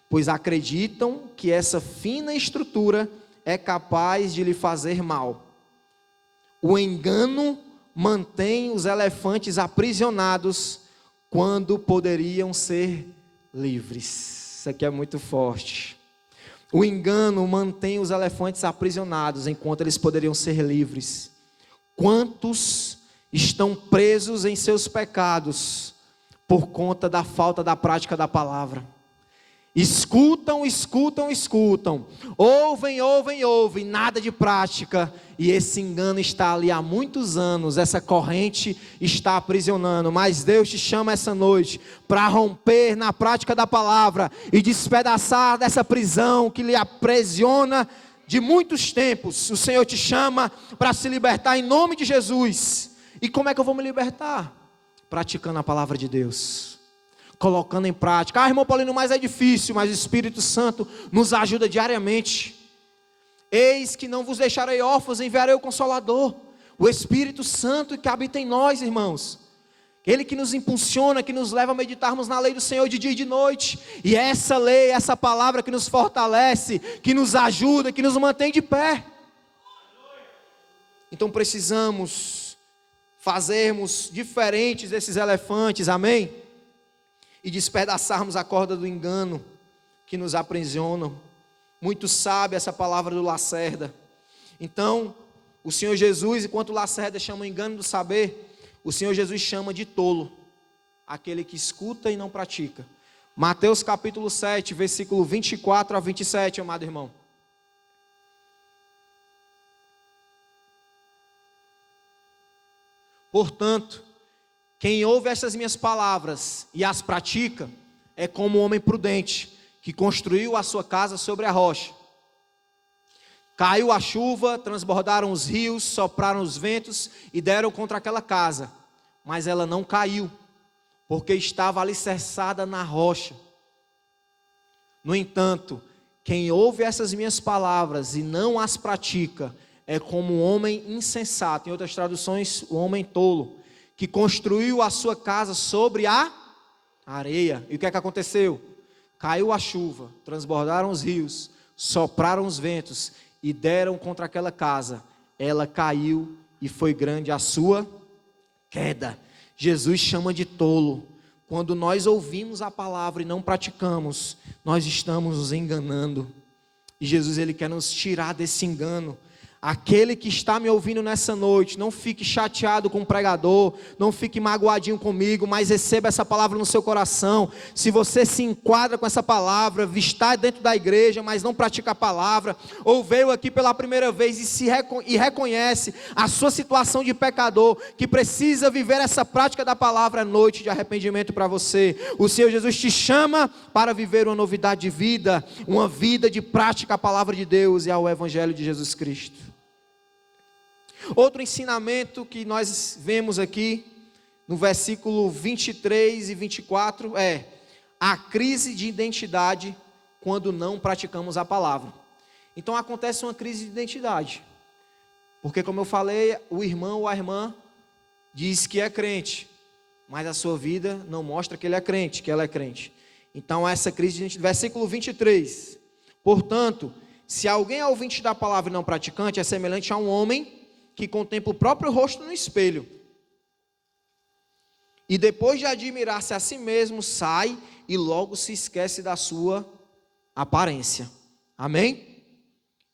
[SPEAKER 1] pois acreditam que essa fina estrutura é capaz de lhe fazer mal. O engano mantém os elefantes aprisionados quando poderiam ser livres. Isso aqui é muito forte. O engano mantém os elefantes aprisionados enquanto eles poderiam ser livres. Quantos estão presos em seus pecados por conta da falta da prática da palavra? Escutam, escutam, escutam. Ouvem, ouvem, ouvem. Nada de prática. E esse engano está ali há muitos anos. Essa corrente está aprisionando. Mas Deus te chama essa noite para romper na prática da palavra e despedaçar dessa prisão que lhe aprisiona de muitos tempos. O Senhor te chama para se libertar em nome de Jesus. E como é que eu vou me libertar? Praticando a palavra de Deus, colocando em prática. Irmão Paulino, mas é difícil. Mas o Espírito Santo nos ajuda diariamente. Eis que não vos deixarei órfãos, enviarei o Consolador, o Espírito Santo que habita em nós, irmãos. Ele que nos impulsiona, que nos leva a meditarmos na lei do Senhor de dia e de noite. E essa lei, essa palavra que nos fortalece, que nos ajuda, que nos mantém de pé. Então precisamos fazermos diferentes desses elefantes, amém? E despedaçarmos a corda do engano que nos aprisionam. Muito sabe essa palavra do Lacerda. Então, o Senhor Jesus, enquanto o Lacerda chama o engano do saber, o Senhor Jesus chama de tolo aquele que escuta e não pratica. Mateus capítulo 7, versículo 24 a 27, amado irmão. Portanto, quem ouve estas minhas palavras e as pratica, é como um homem prudente, que construiu a sua casa sobre a rocha. Caiu a chuva, transbordaram os rios, sopraram os ventos e deram contra aquela casa. Mas ela não caiu, porque estava alicerçada na rocha. No entanto, quem ouve essas minhas palavras e não as pratica, é como um homem insensato, em outras traduções, o homem tolo, que construiu a sua casa sobre a areia. E o que é que aconteceu? Caiu a chuva, transbordaram os rios, sopraram os ventos e deram contra aquela casa. Ela caiu e foi grande a sua queda. Jesus chama de tolo. Quando nós ouvimos a palavra e não praticamos, nós estamos nos enganando. E Jesus, ele quer nos tirar desse engano. Aquele que está me ouvindo nessa noite, não fique chateado com o pregador, não fique magoadinho comigo, mas receba essa palavra no seu coração. Se você se enquadra com essa palavra, está dentro da igreja, mas não pratica a palavra, ou veio aqui pela primeira vez e reconhece a sua situação de pecador, que precisa viver essa prática da palavra, é noite de arrependimento para você. O Senhor Jesus te chama para viver uma novidade de vida, uma vida de prática à palavra de Deus e ao Evangelho de Jesus Cristo. Outro ensinamento que nós vemos aqui, no versículo 23 e 24, é a crise de identidade quando não praticamos a palavra. Então acontece uma crise de identidade, porque como eu falei, o irmão ou a irmã diz que é crente, mas a sua vida não mostra que ele é crente, que ela é crente. Então essa crise de identidade, versículo 23, portanto, se alguém é ouvinte da palavra e não praticante, é semelhante a um homem que contempla o próprio rosto no espelho, e depois de admirar-se a si mesmo, sai e logo se esquece da sua aparência. Amém?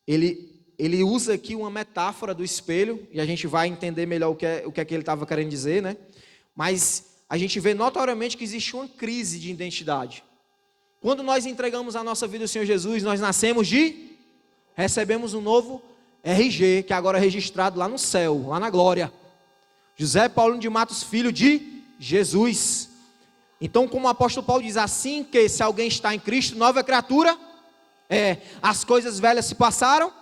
[SPEAKER 1] Ele usa aqui uma metáfora do espelho, e a gente vai entender melhor o que é que ele estava querendo dizer, né? Mas a gente vê notoriamente que existe uma crise de identidade. Quando nós entregamos a nossa vida ao Senhor Jesus, nós recebemos um novo RG, que agora é registrado lá no céu, lá na glória. José Paulino de Matos, filho de Jesus. Então, como o apóstolo Paulo diz, assim que se alguém está em Cristo, nova criatura as coisas velhas se passaram,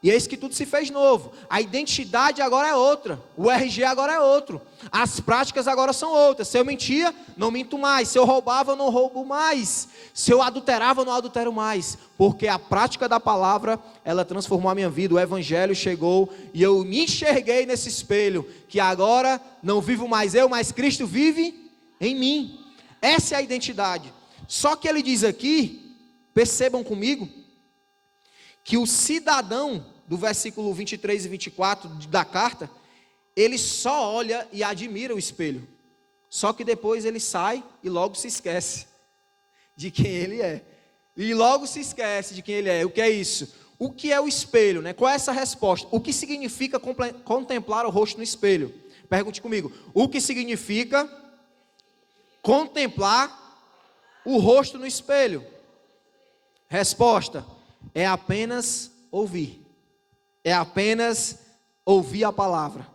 [SPEAKER 1] e eis que tudo se fez novo. A identidade agora é outra, o RG agora é outro, as práticas agora são outras. Se eu mentia, não minto mais. Se eu roubava, eu não roubo mais. Se eu adulterava, eu não adultero mais. Porque a prática da palavra, ela transformou a minha vida. O evangelho chegou e eu me enxerguei nesse espelho, que agora não vivo mais eu, mas Cristo vive em mim. Essa é a identidade. Só que ele diz aqui, percebam comigo, que o cidadão, do versículo 23 e 24 da carta, ele só olha e admira o espelho. Só que depois ele sai e logo se esquece de quem ele é. E logo se esquece de quem ele é. O que é isso? O que é o espelho, né? Qual é essa resposta? O que significa contemplar o rosto no espelho? Pergunte comigo. O que significa contemplar o rosto no espelho? Resposta: é apenas ouvir. É apenas ouvir a palavra.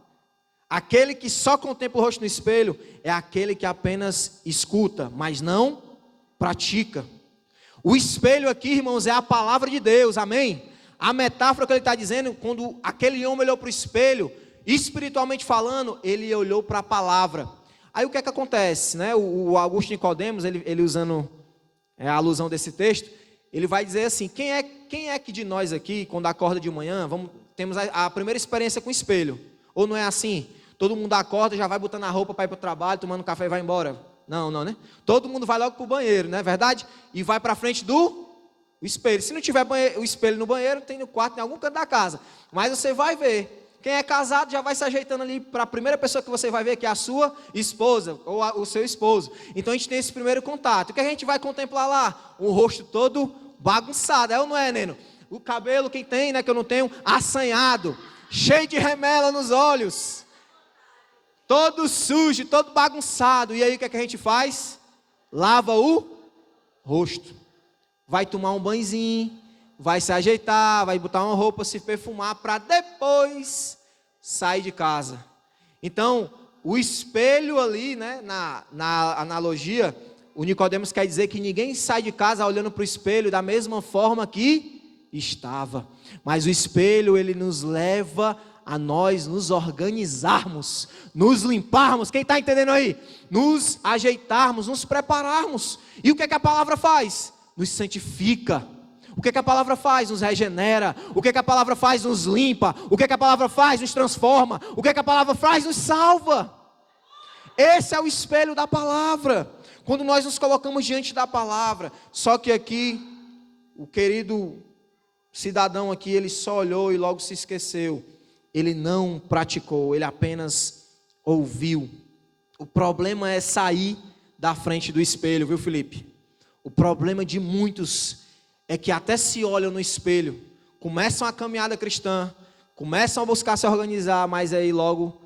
[SPEAKER 1] Aquele que só contempla o rosto no espelho é aquele que apenas escuta, mas não pratica. O espelho aqui, irmãos, é a palavra de Deus, amém? A metáfora que ele está dizendo, quando aquele homem olhou para o espelho, espiritualmente falando, ele olhou para a palavra. Aí o que é que acontece, né? O Augusto Nicodemos, ele usando a alusão desse texto, ele vai dizer assim: quem é que de nós aqui, quando acorda de manhã, temos a primeira experiência com o espelho? Ou não é assim? Todo mundo acorda, já vai botando a roupa para ir para o trabalho, tomando café e vai embora. Não, né? Todo mundo vai logo para o banheiro, não é verdade? E vai para frente do espelho. Se não tiver o espelho no banheiro, tem no quarto, em algum canto da casa. Mas você vai ver. Quem é casado já vai se ajeitando ali para a primeira pessoa que você vai ver, que é a sua esposa, ou o seu esposo. Então a gente tem esse primeiro contato. O que a gente vai contemplar lá? Um rosto todo bagunçado, é ou não é, Neno? O cabelo, quem tem, né, que eu não tenho, assanhado, cheio de remela nos olhos, todo sujo, todo bagunçado. E aí o que a gente faz? Lava o rosto. Vai tomar um banhozinho, vai se ajeitar, vai botar uma roupa, se perfumar, para depois sair de casa. Então, o espelho ali, né, na analogia, o Nicodemos quer dizer que ninguém sai de casa olhando para o espelho da mesma forma que estava. Mas o espelho, ele nos leva a nós nos organizarmos, nos limparmos. Quem está entendendo aí? Nos ajeitarmos, nos prepararmos. E o que é que a palavra faz? Nos santifica. O que é que a palavra faz? Nos regenera. O que é que a palavra faz? Nos limpa. O que é que a palavra faz? Nos transforma. O que é que a palavra faz? Nos salva. Esse é o espelho da palavra. Quando nós nos colocamos diante da palavra. Só que aqui, o querido cidadão aqui, ele só olhou e logo se esqueceu. Ele não praticou, ele apenas ouviu. O problema é sair da frente do espelho, viu, Felipe? O problema de muitos é que até se olham no espelho, começam a caminhada cristã, começam a buscar se organizar, mas aí logo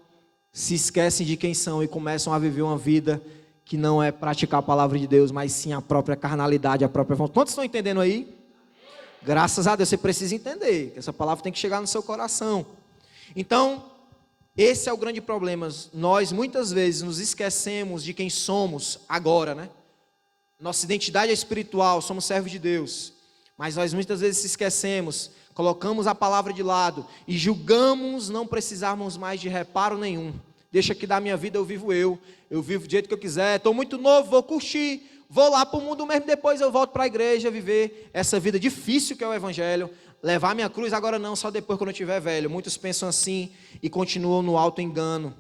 [SPEAKER 1] se esquecem de quem são e começam a viver uma vida que não é praticar a palavra de Deus, mas sim a própria carnalidade, a própria vontade. Quantos estão entendendo aí? Graças a Deus, você precisa entender que essa palavra tem que chegar no seu coração. Então, esse é o grande problema. Nós muitas vezes nos esquecemos de quem somos agora, né? Nossa identidade é espiritual, somos servos de Deus. Mas nós muitas vezes se esquecemos, colocamos a palavra de lado e julgamos não precisarmos mais de reparo nenhum. Deixa que da minha vida eu vivo vivo do jeito que eu quiser, estou muito novo, vou curtir, vou lá para o mundo mesmo, depois eu volto para a igreja, viver essa vida difícil que é o evangelho, levar minha cruz agora não, só depois quando eu estiver velho. Muitos pensam assim e continuam no auto-engano.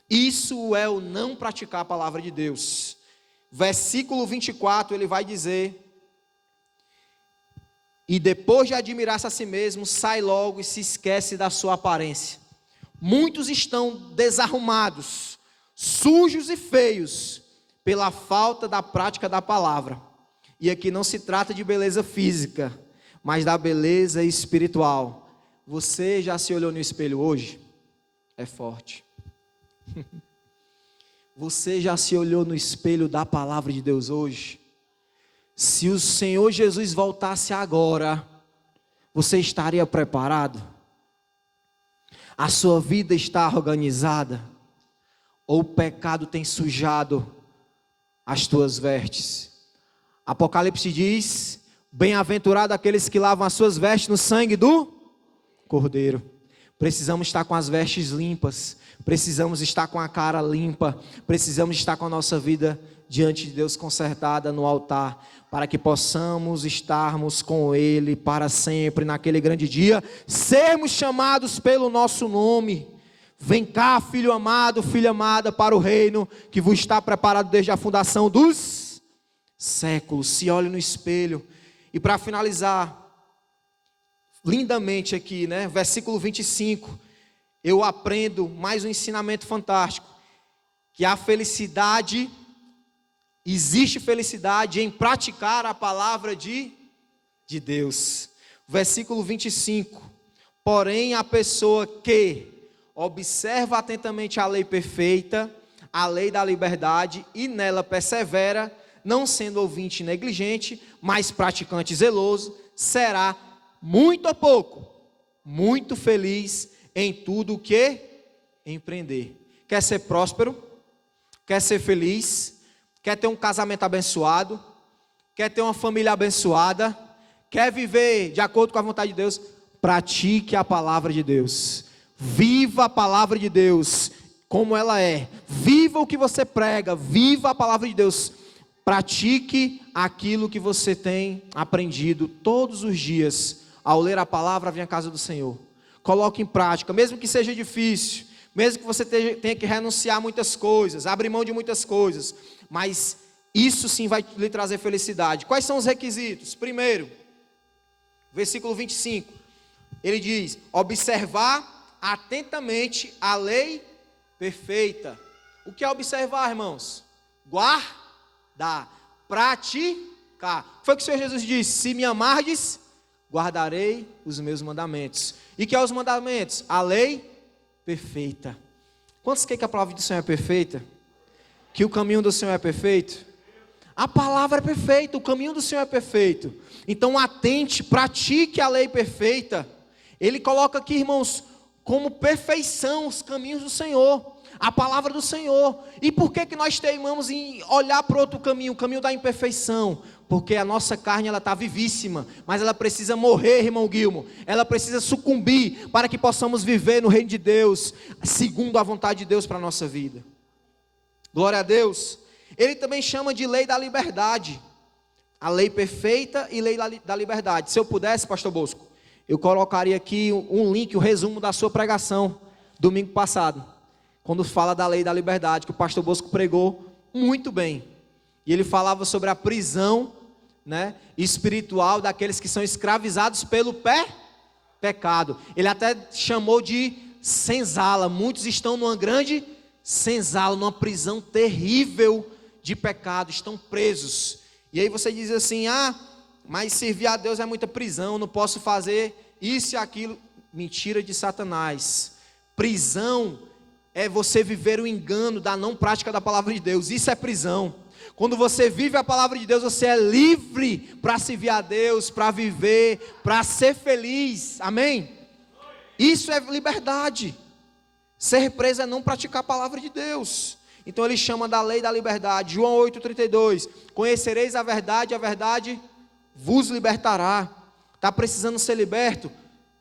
[SPEAKER 1] Isso é o não praticar a palavra de Deus. Versículo 24, ele vai dizer: e depois de admirar-se a si mesmo, sai logo e se esquece da sua aparência. Muitos estão desarrumados, sujos e feios, pela falta da prática da palavra. E aqui não se trata de beleza física, mas da beleza espiritual. Você já se olhou no espelho hoje? É forte. Você já se olhou no espelho da palavra de Deus hoje? Se o Senhor Jesus voltasse agora, você estaria preparado? A sua vida está organizada? Ou o pecado tem sujado as tuas vestes? Apocalipse diz: bem-aventurado aqueles que lavam as suas vestes no sangue do Cordeiro. Precisamos estar com as vestes limpas, precisamos estar com a cara limpa, precisamos estar com a nossa vida diante de Deus consertada no altar, para que possamos estarmos com Ele para sempre, naquele grande dia, sermos chamados pelo nosso nome. Vem cá, filho amado, filha amada, para o reino que vos está preparado desde a fundação dos séculos. Se olhe no espelho. E para finalizar, lindamente aqui, né? Versículo 25, eu aprendo mais um ensinamento fantástico, que a felicidade, existe felicidade em praticar a palavra de Deus. Versículo 25, porém a pessoa que observa atentamente a lei perfeita, a lei da liberdade, e nela persevera, não sendo ouvinte negligente, mas praticante zeloso, será muito ou pouco, muito feliz em tudo o que empreender. Quer ser próspero? Quer ser feliz? Quer ter um casamento abençoado? Quer ter uma família abençoada? Quer viver de acordo com a vontade de Deus? Pratique a palavra de Deus. Viva a palavra de Deus como ela é. Viva o que você prega. Viva a palavra de Deus. Pratique aquilo que você tem aprendido todos os dias. Ao ler a palavra, venha à casa do Senhor. Coloque em prática, mesmo que seja difícil. Mesmo que você tenha que renunciar a muitas coisas, abrir mão de muitas coisas, mas isso sim vai lhe trazer felicidade. Quais são os requisitos? Primeiro, versículo 25, ele diz: observar atentamente a lei perfeita. O que é observar, irmãos? Guardar, praticar. Foi o que o Senhor Jesus disse: se me amardes, guardarei os meus mandamentos. E que é os mandamentos? A lei perfeita. Quantos querem que a palavra do Senhor é perfeita? Que o caminho do Senhor é perfeito? A palavra é perfeita, o caminho do Senhor é perfeito. Então atente, pratique a lei perfeita. Ele coloca aqui, irmãos, como perfeição os caminhos do Senhor, a palavra do Senhor. E por que nós teimamos em olhar para outro caminho, o caminho da imperfeição? Porque a nossa carne está vivíssima, mas ela precisa morrer, irmão Guilmo. Ela precisa sucumbir para que possamos viver no reino de Deus, segundo a vontade de Deus para a nossa vida. Glória a Deus. Ele também chama de lei da liberdade. A lei perfeita e lei da liberdade. Se eu pudesse, pastor Bosco, eu colocaria aqui um link, o resumo da sua pregação, domingo passado, quando fala da lei da liberdade, que o pastor Bosco pregou muito bem. E ele falava sobre a prisão, né, espiritual daqueles que são escravizados pelo pecado. Ele até chamou de senzala. Muitos estão numa grande senzala, numa prisão terrível de pecado, estão presos. E aí você diz assim: mas servir a Deus é muita prisão, não posso fazer isso e aquilo. Mentira de Satanás. Prisão é você viver o engano da não prática da palavra de Deus. Isso é prisão. Quando você vive a palavra de Deus, você é livre para servir a Deus, para viver, para ser feliz. Amém? Isso é liberdade. Ser preso é não praticar a palavra de Deus. Então ele chama da lei da liberdade. João 8,32. Conhecereis a verdade vos libertará. Está precisando ser liberto?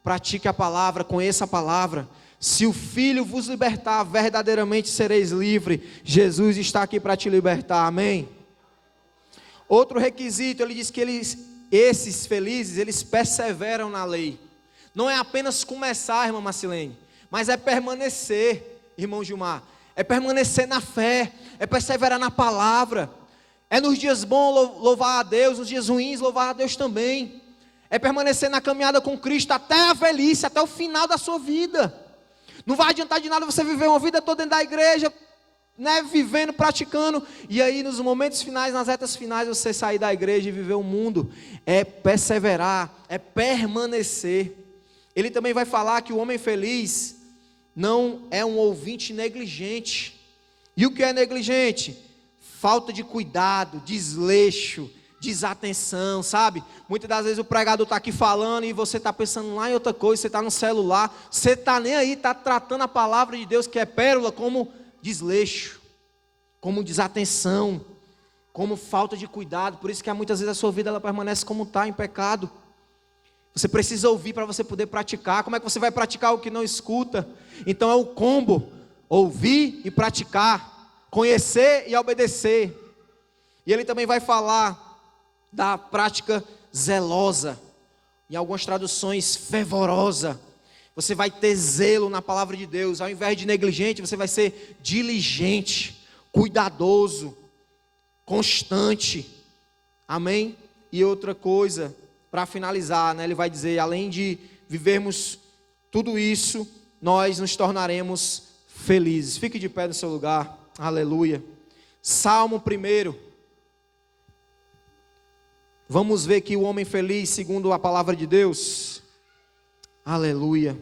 [SPEAKER 1] Pratique a palavra, conheça a palavra. Se o Filho vos libertar, verdadeiramente sereis livres. Jesus está aqui para te libertar, amém? Outro requisito, ele diz que esses felizes, eles perseveram na lei. Não é apenas começar, irmã Marcilene, mas é permanecer, irmão Gilmar. É permanecer na fé, é perseverar na palavra. É nos dias bons louvar a Deus, nos dias ruins louvar a Deus também. É permanecer na caminhada com Cristo até a velhice, até o final da sua vida. Não vai adiantar de nada você viver uma vida toda dentro da igreja, né, vivendo, praticando, e aí nos momentos finais, nas retas finais, você sair da igreja e viver o mundo. É perseverar, é permanecer. Ele também vai falar que o homem feliz não é um ouvinte negligente. E o que é negligente? Falta de cuidado, desleixo, desatenção, sabe? Muitas das vezes o pregador está aqui falando e você está pensando lá em outra coisa, você está no celular, você está nem aí, está tratando a palavra de Deus, que é pérola, como desleixo, como desatenção, como falta de cuidado. Por isso que muitas vezes a sua vida ela permanece como está, em pecado. Você precisa ouvir para você poder praticar. Como é que você vai praticar o que não escuta? Então é o combo: ouvir e praticar, conhecer e obedecer. E ele também vai falar da prática zelosa, em algumas traduções fervorosa. Você vai ter zelo na palavra de Deus. Ao invés de negligente, você vai ser diligente, cuidadoso, constante. Amém? E outra coisa, para finalizar, né, ele vai dizer: além de vivermos tudo isso, nós nos tornaremos felizes. Fique de pé no seu lugar. Aleluia. Salmo 1. Vamos ver que o homem feliz, segundo a palavra de Deus. Aleluia.